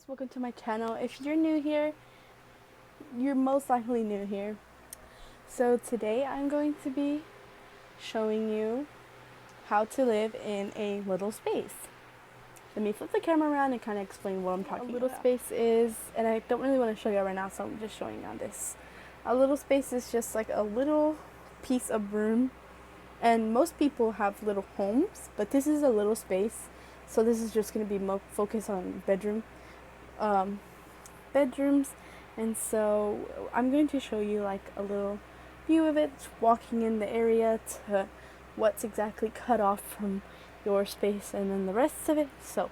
welcome to my channel. If you're new here, you're most likely new here. So today I'm going to be showing you how to live in a little space. Let me flip the camera around and kind of explain what I'm talking about. A little space is, and I don't really want to show you right now, so I'm just showing you on this. A little space is just like a little piece of room, and most people have little homes, but this is a little space. So this is just going to be focused on bedrooms, and so I'm going to show you like a little view of it, walking in the area to what's exactly cut off from your space, and then the rest of it. So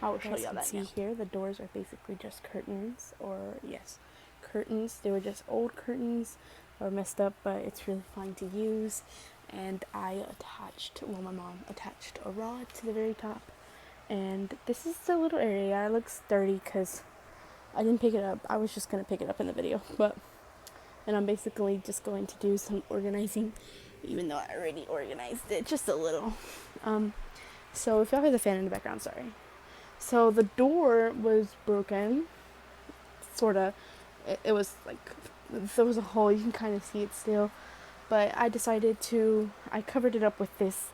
I will show you all that. See here, the doors are basically just curtains, or yes, curtains. They were just old curtains, or messed up, but it's really fun to use. And my mom attached a rod to the very top. And this is the little area. It looks dirty because I didn't pick it up. I was just going to pick it up in the video. And I'm basically just going to do some organizing, even though I already organized it just a little. So if y'all hear the fan in the background, sorry. So the door was broken, sort of. It was like, there was a hole. You can kind of see it still. But I covered it up with this.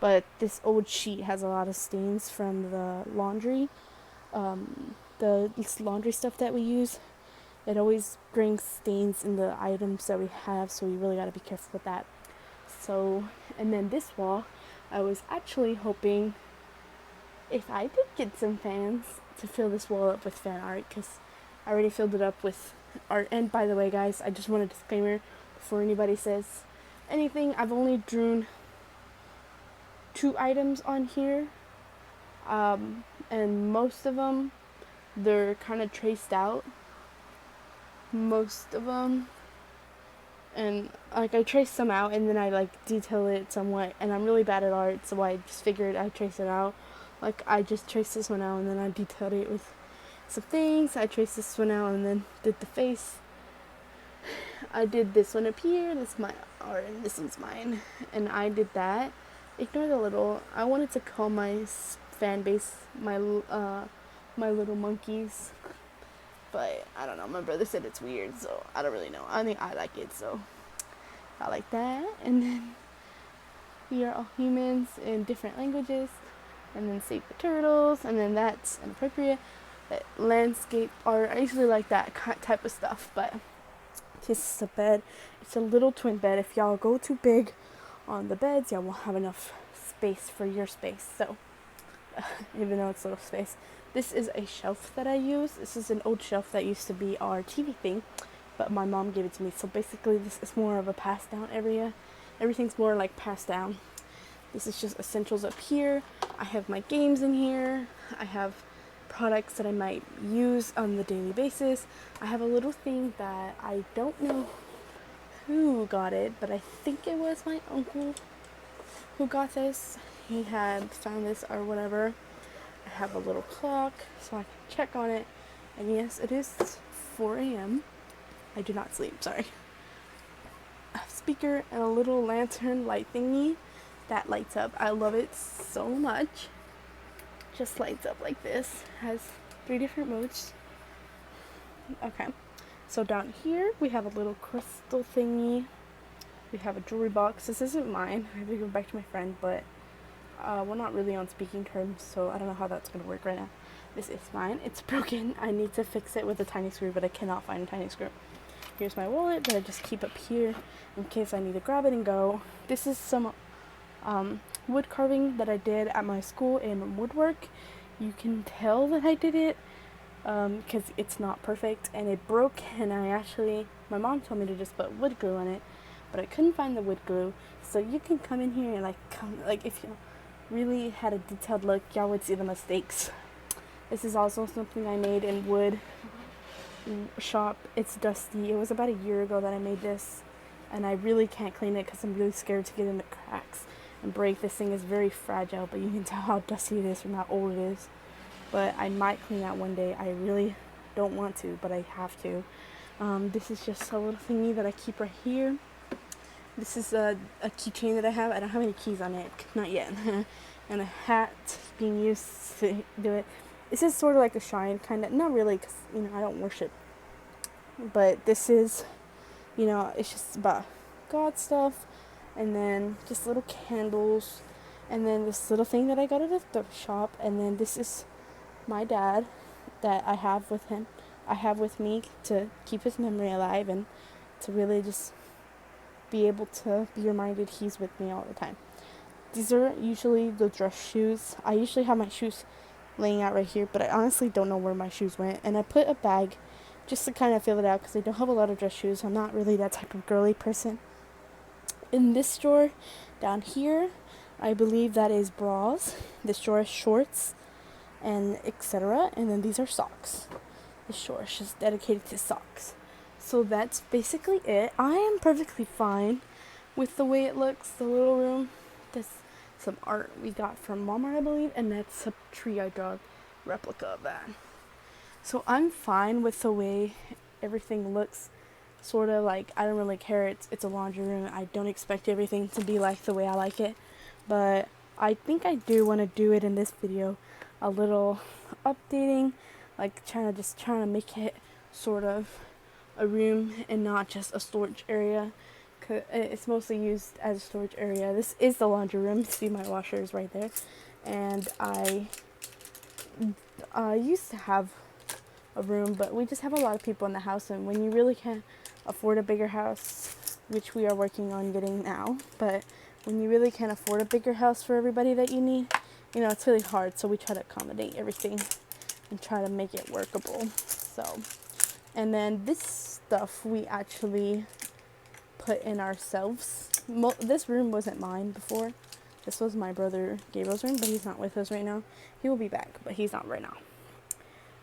But this old sheet has a lot of stains from the laundry. This laundry stuff that we use. It always brings stains in the items that we have, so we really got to be careful with that. So, and then this wall, I was actually hoping if I could get some fans to fill this wall up with fan art, because I already filled it up with art. And by the way, guys, I just want a disclaimer before anybody says anything. I've only drawn 2 items on here, and most of them, they're kind of traced out. Most of them, and like I traced some out, and then I like detail it somewhat. And I'm really bad at art, so I just figured I'd trace it out. Like I just traced this one out, and then I detailed it with some things. I traced this one out, and then did the face. I did this one up here. That's my art, and this one's mine. And I did that. Ignore the little. I wanted to call my fan base my little monkeys, but I don't know. My brother said it's weird, so I don't really know. I think I like it, so I like that. And then we are all humans in different languages. And then save the turtles. And then that's inappropriate. Landscape art. I usually like that type of stuff, but this is a bed. It's a little twin bed. If y'all go too big on the beds, y'all won't have enough space for your space. So even though it's a little space, this is a shelf that I use. This is an old shelf that used to be our TV thing, but my mom gave it to me. So basically this is more of a pass down area. Everything's more like passed down. This is just essentials up here. I have my games in here. I have products that I might use on the daily basis. I have a little thing that I don't know who got it, but I think it was my uncle who got this. He had found this or whatever. I have a little clock so I can check on it. And yes, it is 4 a.m. I do not sleep, sorry. A speaker and a little lantern light thingy that lights up. I love it so much. Just lights up like this. Has 3 different modes. Okay. So down here we have a little crystal thingy. We have a jewelry box. This isn't mine. I have to go back to my friend, but we're not really on speaking terms, so I don't know how that's going to work right now. This is mine. It's broken. I need to fix it with a tiny screw, but I cannot find a tiny screw. Here's my wallet that I just keep up here in case I need to grab it and go. This is some wood carving that I did at my school in woodwork. You can tell that I did it because it's not perfect, and it broke, and my mom told me to just put wood glue on it, but I couldn't find the wood glue. So you can come in here and if you really had a detailed look, y'all would see the mistakes. This is also something I made in wood shop. It's dusty. It was about a year ago that I made this, and I really can't clean it because I'm really scared to get into cracks and break. This thing is very fragile, but you can tell how dusty it is from how old it is. But I might clean that one day. I really don't want to, but I have to. This is just a little thingy that I keep right here. This is a keychain that I have. I don't have any keys on it, not yet. And a hat being used to do it. this is sort of like a shrine, kind of, not really, because, you know, I don't worship, but this is, you know, it's just about God stuff, and then just little candles, and then this little thing that I got at a thrift shop, and then this is my dad that I have with me to keep his memory alive and to really just be able to be reminded he's with me all the time. These are usually the dress shoes. I usually have my shoes laying out right here, but I honestly don't know where my shoes went, and I put a bag just to kind of fill it out because I don't have a lot of dress shoes. I'm not really that type of girly person. In this drawer down here, I believe that is bras. This drawer is shorts and etc. And then these are socks. This drawer is just dedicated to socks. So that's basically it. I am perfectly fine with the way it looks, the little room. There's some art we got from Walmart, I believe, and that's a tree I draw replica of that. So I'm fine with the way everything looks. Sort of like, I don't really care. It's a laundry room. I don't expect everything to be like the way I like it, but I think I do want to do it in this video, a little updating, like trying to make it sort of a room and not just a storage area. It's mostly used as a storage area. This is the laundry room. See, my washer is right there, and I used to have a room, but we just have a lot of people in the house, and when you really can't afford a bigger house, which we are working on getting now, but when you really can't afford a bigger house for everybody that you need, you know, it's really hard. So we try to accommodate everything and try to make it workable. So, and then this stuff we actually put in ourselves. This room wasn't mine before. This was my brother Gabriel's room, but he's not with us right now. He will be back, but he's not right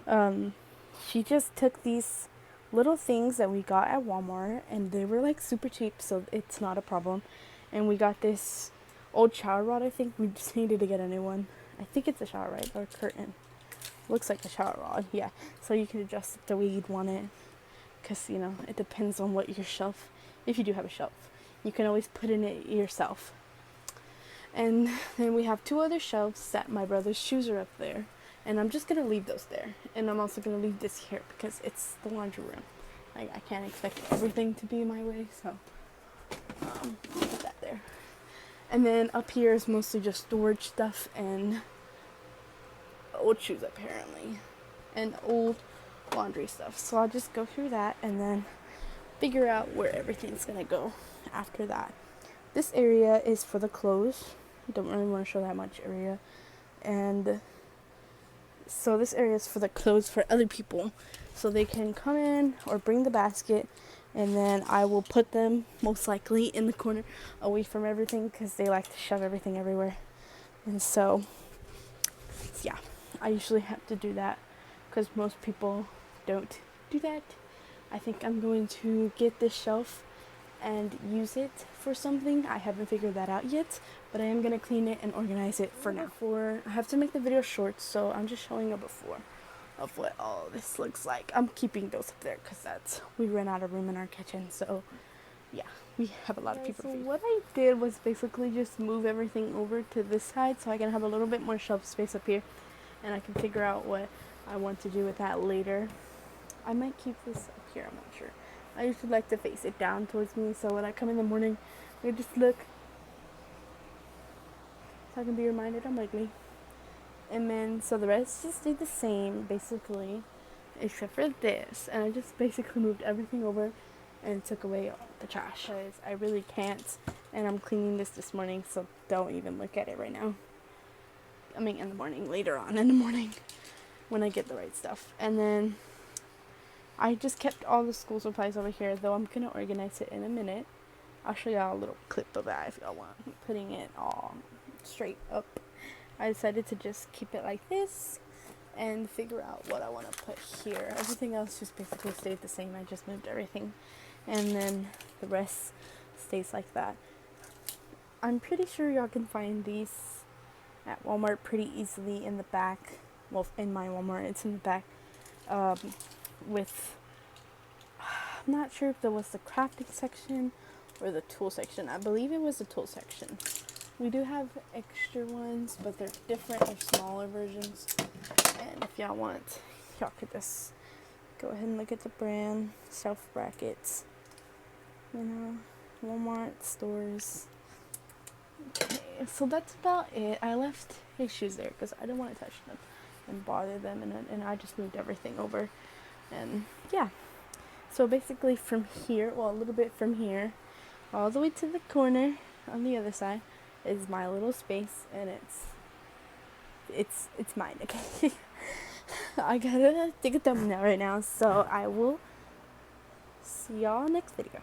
now. She just took these little things that we got at Walmart, and they were like super cheap, so it's not a problem. And we got this old shower rod. I think we just needed to get a new one. I think it's a shower rod or curtain. Looks like a shower rod, yeah. So you can adjust it the way you'd want it, because, you know, it depends on what your shelf, if you do have a shelf, you can always put in it yourself. And then we have two other shelves that my brother's shoes are up there, and I'm just gonna leave those there. And I'm also gonna leave this here because it's the laundry room. I can't expect everything to be my way, so put that there. And then up here is mostly just storage stuff and old shoes apparently, and old laundry stuff. So I'll just go through that and then figure out where everything's gonna go after that. This area is for the clothes. Don't really want to show that much area. And so this area is for the clothes for other people, so they can come in or bring the basket, and then I will put them most likely in the corner away from everything because they like to shove everything everywhere. And so yeah, I usually have to do that because most people don't do that. I think I'm going to get this shelf and use it for something. I haven't figured that out yet, but I am going to clean it and organize it for now. I have to make the video short, so I'm just showing a before of what all this looks like. I'm keeping those up there because we ran out of room in our kitchen, so yeah, we have a lot of people. So what I did was basically just move everything over to this side so I can have a little bit more shelf space up here, and I can figure out what I want to do with that later. I might keep this up here, I'm not sure. I usually like to face it down towards me, so when I come in the morning, I just look, so I can be reminded I'm ugly. And then, so the rest just stayed the same, basically, except for this. And I just basically moved everything over and took away all the trash, because I really can't. And I'm cleaning this morning, so don't even look at it right now. I mean, in the morning, later on in the morning, when I get the right stuff. And then I just kept all the school supplies over here, though I'm going to organize it in a minute. I'll show y'all a little clip of that if y'all want. I'm putting it all straight up. I decided to just keep it like this and figure out what I want to put here. Everything else just basically stayed the same. I just moved everything. And then the rest stays like that. I'm pretty sure y'all can find these at Walmart pretty easily in the back. Well, in my Walmart, it's in the back. With, I'm not sure if there was the crafting section or the tool section. I believe it was the tool section. We do have extra ones, but they're different. They're smaller versions. And if y'all want, y'all could just go ahead and look at the brand, shelf brackets, you know, Walmart stores. Okay, so that's about it. I left his shoes there because I didn't want to touch them and bother them, and I just moved everything over. And yeah, so basically from here, well, a little bit from here, all the way to the corner on the other side is my little space, and it's mine. Okay. I gotta take a thumbnail right now, so I will see y'all next video.